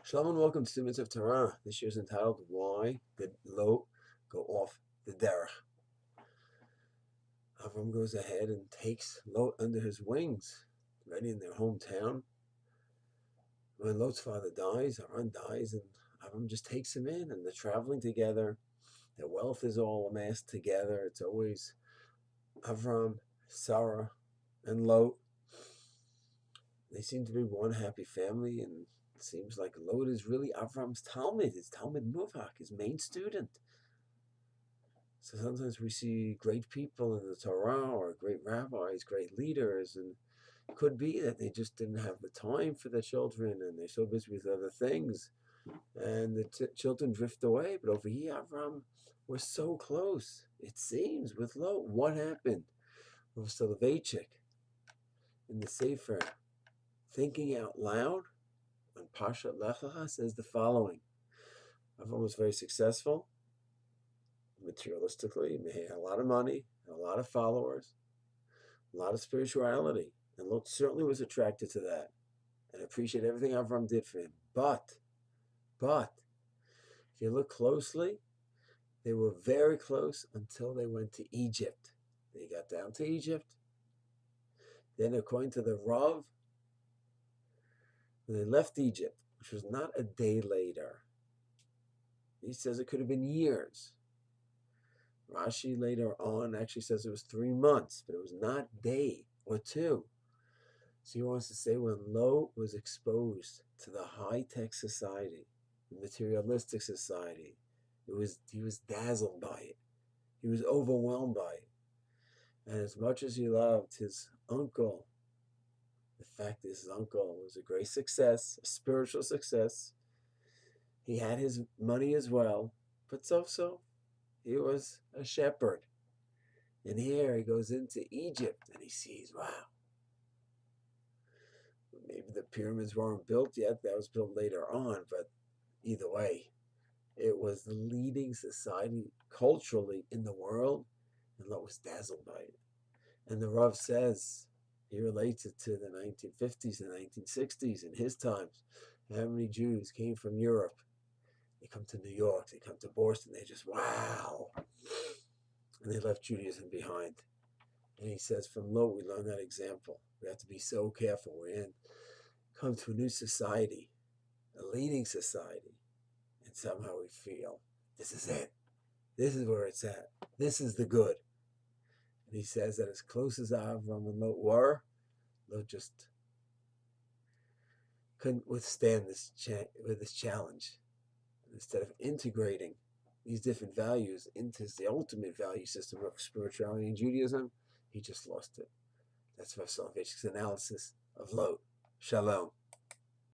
Shalom and welcome to Students of Torah. This year's entitled Why Did Lot Go Off the Derech? Avram goes ahead and takes Lot under his wings, ready in their hometown. When Lot's father dies, Haran dies, and Avram just takes him in, and they're traveling together. Their wealth is all amassed together. It's always Avram, Sarah, and Lot. They seem to be one happy family, and it seems like Lot is really Avram's Talmud, his Talmud Muvhak, his main student. So sometimes we see great people in the Torah or great rabbis, great leaders, and it could be that they just didn't have the time for their children and they're so busy with other things and the children drift away. But over here, Avram was so close, it seems, with Lot. What happened? Rav Soloveitchik in the Sefer, Thinking Out Loud, on Parsha Lech Lecha, says the following. Avram was very successful materialistically. He had a lot of money, a lot of followers, a lot of spirituality. And Lot certainly was attracted to that and appreciated everything Avram did for him. But, if you look closely, they were very close until they went to Egypt. They got down to Egypt. Then, according to the Rav, when they left Egypt, which was not a day later, he says it could have been years. Rashi later on actually says it was 3 months, but it was not a day or two. So he wants to say when Lot was exposed to the high-tech society, the materialistic society, he was dazzled by it. He was overwhelmed by it. And as much as he loved his uncle, the fact that his uncle was a great success, a spiritual success, he had his money as well, but so he was a shepherd. And here he goes into Egypt and he sees, wow, maybe the pyramids weren't built yet. That was built later on. But either way, it was the leading society culturally in the world. And Lot was dazzled by it. And the Rav says, he relates it to the 1950s and 1960s in his times. How many Jews came from Europe? They come to New York. They come to Boston. They just, wow. And they left Judaism behind. And he says, from Lot, we learn that example. We have to be so careful. We're come to a new society, a leading society, and somehow we feel, this is it. This is where it's at. This is the good. And he says that as close as Avram and Lot were, Lot just couldn't withstand this challenge. And instead of integrating these different values into the ultimate value system of spirituality and Judaism, he just lost it. That's Rav Soloveitchik's analysis of Lot. Shalom.